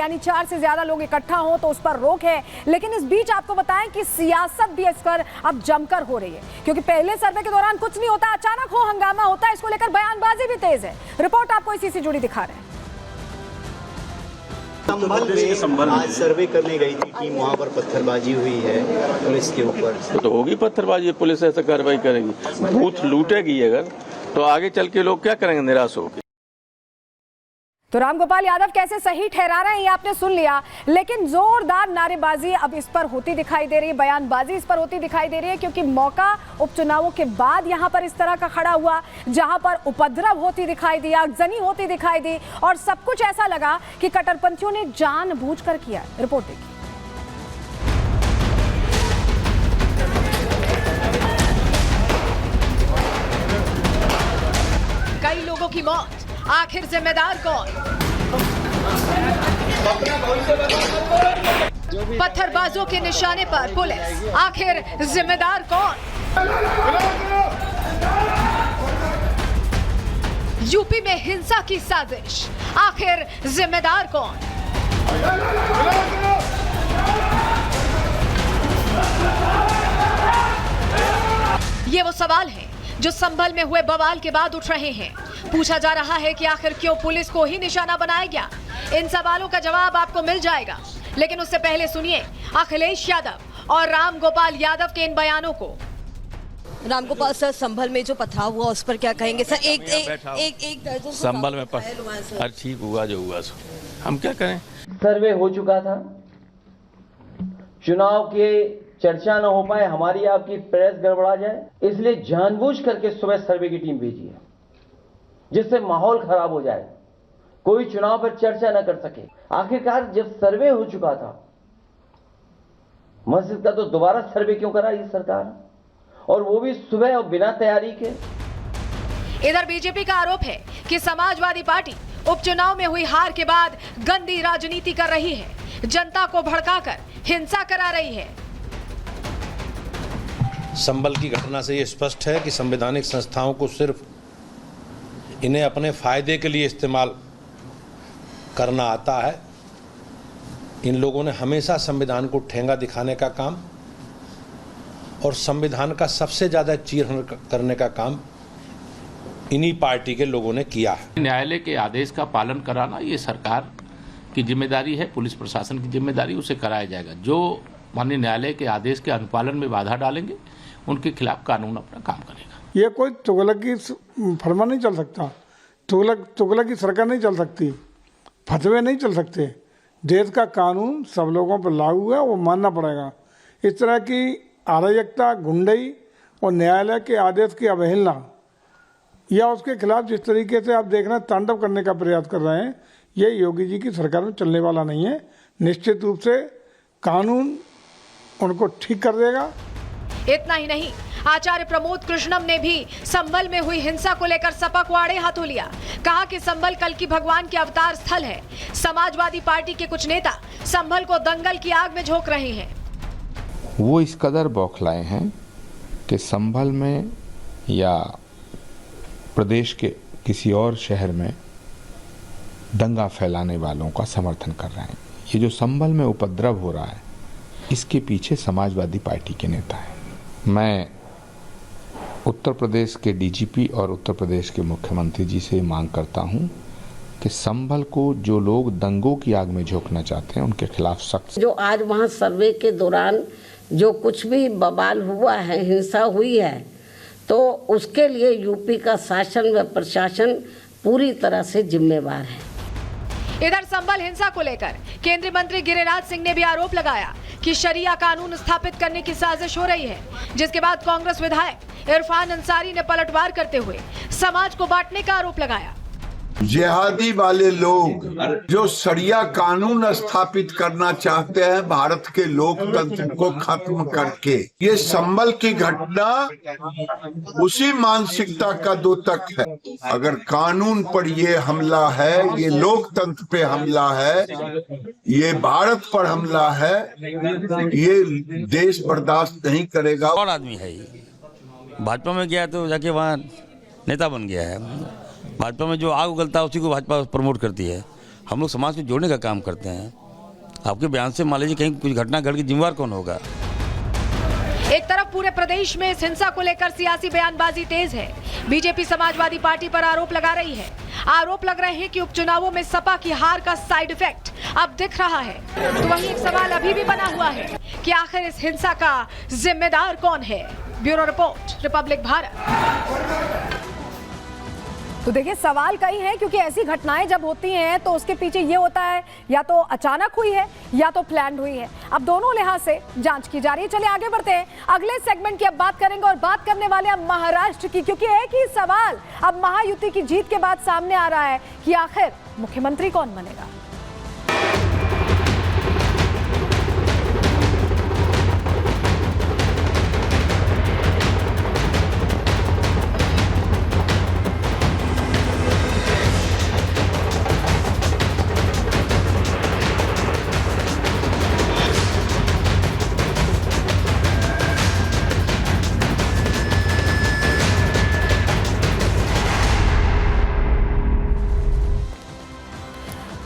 यानी 4 से ज्यादा लोग इकट्ठा हो तो उस पर रोक है। लेकिन इस बीच आपको बताएं कि सियासत भी इस पर अब जमकर हो रही है, क्योंकि पहले सर्वे के दौरान कुछ नहीं होता, अचानक हो हंगामा होता है। इसको लेकर बयानबाजी भी तेज है। रिपोर्ट आपको इसी से जुड़ी दिखा रहे हैं। संभल में आज सर्वे करने गई थी टीम, वहां पर पत्थरबाजी हुई है पुलिस के ऊपर। तो होगी पत्थरबाजी, पुलिस ऐसा कार्रवाई करेगी, बूथ लूटेगी अगर, तो आगे चल के लोग क्या करेंगे, निराश होकर। तो रामगोपाल यादव कैसे सही ठहरा रहे हैं ये आपने सुन लिया, लेकिन जोरदार नारेबाजी अब इस पर होती दिखाई दे रही है, बयानबाजी इस पर होती दिखाई दे रही है, क्योंकि मौका उपचुनावों के बाद यहां पर इस तरह का खड़ा हुआ, जहां पर उपद्रव होती दिखाई दी, आगजनी होती दिखाई दी और सब कुछ ऐसा लगा कि कट्टरपंथियों ने जानबूझकर किया। रिपोर्ट देखिए। कई लोगों की मौत, आखिर जिम्मेदार कौन? पत्थरबाजों के निशाने पर पुलिस, आखिर जिम्मेदार कौन? यूपी में हिंसा की साजिश, आखिर जिम्मेदार कौन? ये वो सवाल हैं जो संभल में हुए बवाल के बाद उठ रहे हैं। पूछा जा रहा है कि आखिर क्यों पुलिस को ही निशाना बनाया गया। इन सवालों का जवाब आपको मिल जाएगा, लेकिन उससे पहले सुनिए अखिलेश यादव और रामगोपाल यादव के इन बयानों को। रामगोपाल सर, संभल में जो पथराव हुआ उस पर क्या कहेंगे सर? एक दर्जन संभल में अरे ठीक हुआ जो हुआ, हम क्या करें। सर्वे हो चुका था, चुनाव के चर्चा न हो पाए, हमारी आपकी प्रेस गड़बड़ा जाए, इसलिए जानबूझ करके सुबह सर्वे की टीम भेजी है, जिससे माहौल खराब हो जाए, कोई चुनाव पर चर्चा न कर सके। आखिरकार जब सर्वे हो चुका था मस्जिद का, तो दोबारा सर्वे क्यों करा ये सरकार, और वो भी सुबह और बिना तैयारी के। इधर बीजेपी का आरोप है कि समाजवादी पार्टी उपचुनाव में हुई हार के बाद गंदी राजनीति कर रही है, जनता को भड़काकर हिंसा करा रही है। संभल की घटना से यह स्पष्ट है कि संवैधानिक संस्थाओं को सिर्फ इन्हें अपने फायदे के लिए इस्तेमाल करना आता है। इन लोगों ने हमेशा संविधान को ठेंगा दिखाने का काम और संविधान का सबसे ज्यादा चीरहरण करने का काम इन्हीं पार्टी के लोगों ने किया है। न्यायालय के आदेश का पालन कराना ये सरकार की जिम्मेदारी है, पुलिस प्रशासन की जिम्मेदारी, उसे कराया जाएगा। जो माननीय न्यायालय के आदेश के अनुपालन में बाधा डालेंगे उनके खिलाफ कानून अपना काम करेगा। ये कोई तुगलक की फरमा नहीं चल सकता, तुगलक की सरकार नहीं चल सकती, फतवे नहीं चल सकते। देश का कानून सब लोगों पर लागू है, वो मानना पड़ेगा। इस तरह की अराजकता, गुंडई और न्यायालय के आदेश की अवहेलना या उसके खिलाफ जिस तरीके से आप देख रहे हैं तांडव करने का प्रयास कर रहे हैं, ये योगी जी की सरकार में चलने वाला नहीं है। निश्चित रूप से कानून उनको ठीक कर देगा। इतना ही नहीं, आचार्य प्रमोद कृष्णम ने भी संभल में हुई हिंसा को लेकर सपा को आड़े हाथों लिया। कहा कि संभल कल की भगवान के अवतार स्थल है। समाजवादी पार्टी के कुछ नेता संभल को दंगल की आग में झोंक रहे हैं। वो इस कदर बौखलाए हैं कि संभल में या प्रदेश के किसी और शहर में दंगा फैलाने वालों का समर्थन कर रहे हैं। ये जो संभल में उपद्रव हो रहा है, इसके पीछे समाजवादी पार्टी के नेता हैं। मैं उत्तर प्रदेश के डीजीपी और उत्तर प्रदेश के मुख्यमंत्री जी से मांग करता हूं कि संभल को जो लोग दंगों की आग में झोंकना चाहते हैं उनके खिलाफ सख्त। जो आज वहां सर्वे के दौरान जो कुछ भी बवाल हुआ है, हिंसा हुई है, तो उसके लिए यूपी का शासन व प्रशासन पूरी तरह से जिम्मेवार है। इधर संभल हिंसा को लेकर केंद्रीय मंत्री गिरिराज सिंह ने भी आरोप लगाया कि शरिया कानून स्थापित करने की साजिश हो रही है, जिसके बाद कांग्रेस विधायक इरफान अंसारी ने पलटवार करते हुए समाज को बांटने का आरोप लगाया। जिहादी वाले लोग जो शरिया कानून स्थापित करना चाहते हैं भारत के लोकतंत्र को खत्म करके, ये संभल की घटना उसी मानसिकता का द्योतक है। अगर कानून पर ये हमला है, ये लोकतंत्र पे हमला है, ये भारत पर हमला है, ये देश बर्दाश्त नहीं करेगा। कौन आदमी है ये? भाजपा में गया तो जाके वहाँ नेता बन गया है। भाजपा में जो आग उगलता है उसी को भाजपा प्रमोट करती है। हम लोग समाज को जोड़ने का काम करते हैं। आपके बयान से मान लीजिए कहीं कुछ घटना घट के जिम्मेवार कौन होगा? एक तरफ पूरे प्रदेश में इस हिंसा को लेकर सियासी बयानबाजी तेज है। बीजेपी समाजवादी पार्टी पर आरोप लगा रही है। आरोप लग रहे हैं कि उपचुनावों में सपा की हार का साइड इफेक्ट अब दिख रहा है। तो वहीं एक सवाल अभी भी बना हुआ है कि आखिर इस हिंसा का जिम्मेदार कौन है। Bureau report, Republic Bharat. तो देखिए सवाल कई हैं, क्योंकि ऐसी घटनाएं जब होती हैं तो उसके पीछे ये होता है या तो अचानक हुई है या तो प्लान्ड हुई है। अब दोनों लिहाज से जांच की जा रही है। चलिए आगे बढ़ते हैं, अगले सेगमेंट की अब बात करेंगे और बात करने वाले अब महाराष्ट्र की, क्योंकि एक ही सवाल अब महायुति की जीत के बाद सामने आ रहा है कि आखिर मुख्यमंत्री कौन बनेगा।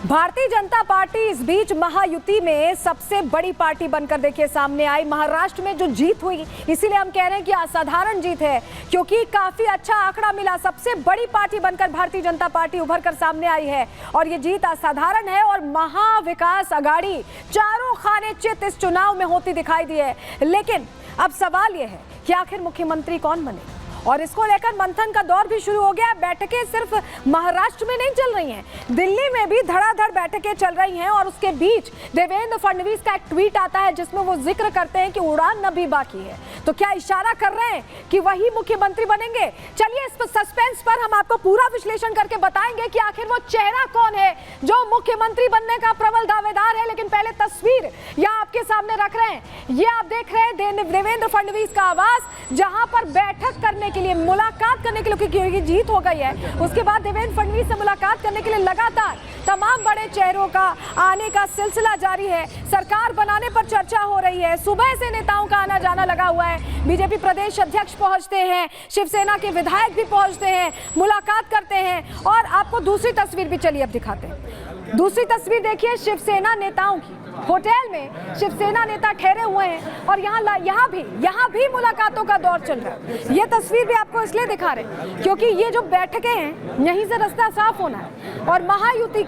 भारतीय जनता पार्टी इस बीच महायुति में सबसे बड़ी पार्टी बनकर देखिए सामने आई। महाराष्ट्र में जो जीत हुई, इसीलिए हम कह रहे हैं कि असाधारण जीत है, क्योंकि काफी अच्छा आंकड़ा मिला। सबसे बड़ी पार्टी बनकर भारतीय जनता पार्टी उभर कर सामने आई है और ये जीत असाधारण है। और महाविकास आघाड़ी चारों खाने चित इस चुनाव में होती दिखाई दी है। लेकिन अब सवाल यह है कि आखिर मुख्यमंत्री कौन बनेगा, और इसको लेकर मंथन का दौर भी शुरू हो गया। बैठकें सिर्फ महाराष्ट्र में नहीं चल रही हैं, दिल्ली में भी धड़ाधड़ बैठकें चल रही हैं। और उसके बीच देवेंद्र फडणवीस का एक ट्वीट आता है जिसमें वो जिक्र करते हैं कि उड़ान अभी बाकी है। तो क्या इशारा कर रहे हैं कि वही मुख्यमंत्री बनेंगे? चलिए इस सस्पेंस पर हम आपको पूरा विश्लेषण करके बताएंगे कि आखिर वो चेहरा कौन है जो मुख्यमंत्री बनने का प्रबल दावेदार है। लेकिन पहले तस्वीर यहाँ आपके सामने रख रहे हैं। ये आप देख रहे हैं देवेंद्र फडणवीस का आवास, जहां पर बैठक करने के लिए, मुलाकात करने के लिए, क्योंकि जीत हो गई है, उसके बाद देवेंद्र फडणवीस से मुलाकात करने के लिए लगातार तमाम बड़े चेहरों का आने का सिलसिला जारी है। सरकार बनाने पर चर्चा हो रही है। सुबह से नेताओं का आना जाना लगा हुआ है। बीजेपी प्रदेश अध्यक्ष पहुंचते हैं, शिवसेना के विधायक भी पहुंचते हैं, मुलाकात करते हैं। और आपको दूसरी तस्वीर भी चलिए अब दिखाते हैं। दूसरी तस्वीर देखिए शिवसेना नेताओं की। होटल में शिवसेना नेता ठहरे हुए हैं और यहाँ भी मुलाकातों का दौर चल रहा है। ये तस्वीर भी आपको इसलिए दिखा रहे हैं क्योंकि ये जो बैठकें हैं, यहीं से रास्ता साफ होना है। और महायुति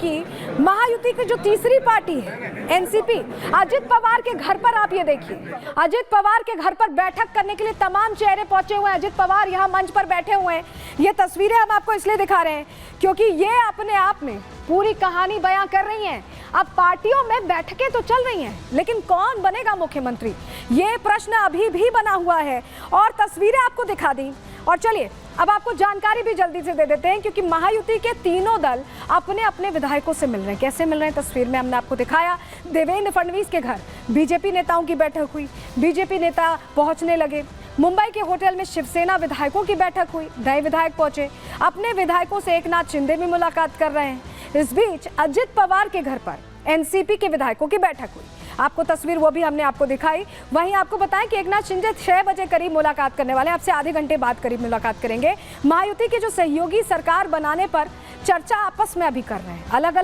की जो तीसरी पार्टी है एनसीपी, अजित पवार के घर पर आप ये देखिए, अजित पवार के घर पर बैठक करने के लिए तमाम चेहरे पहुंचे हुए हैं। अजित पवार यहाँ मंच पर बैठे हुए हैं। ये तस्वीरें हम आपको इसलिए दिखा रहे हैं क्योंकि ये अपने आप में पूरी कहानी बयां कर रही हैं। अब पार्टियों में बैठकें तो चल रही हैं, लेकिन कौन बनेगा मुख्यमंत्री, ये प्रश्न अभी भी बना हुआ है। और तस्वीरें आपको दिखा दी। और चलिए अब आपको जानकारी भी जल्दी से दे देते हैं, क्योंकि महायुति के तीनों दल अपने अपने विधायकों से मिल रहे हैं। कैसे मिल रहे हैं, तस्वीर में हमने आपको दिखाया। देवेंद्र फडणवीस के घर बीजेपी नेताओं की बैठक हुई, बीजेपी नेता पहुंचने लगे। मुंबई के होटल में शिवसेना विधायकों की बैठक हुई, नए विधायक पहुंचे। अपने विधायकों से एकनाथ शिंदे भी मुलाकात कर रहे हैं। इस बीच अजित पवार के घर पर एनसीपी के विधायकों की बैठक हुई। आपको तस्वीर वो भी हमने आपको दिखाई। वहीं आपको बताएं कि एकनाथ शिंदे 6 बजे करीब मुलाकात करने वाले हैं, आपसे आधे घंटे बाद करीब मुलाकात करेंगे। महायुति के जो सहयोगी सरकार बनाने पर चर्चा आपस में अभी कर रहे हैं। अलग अलग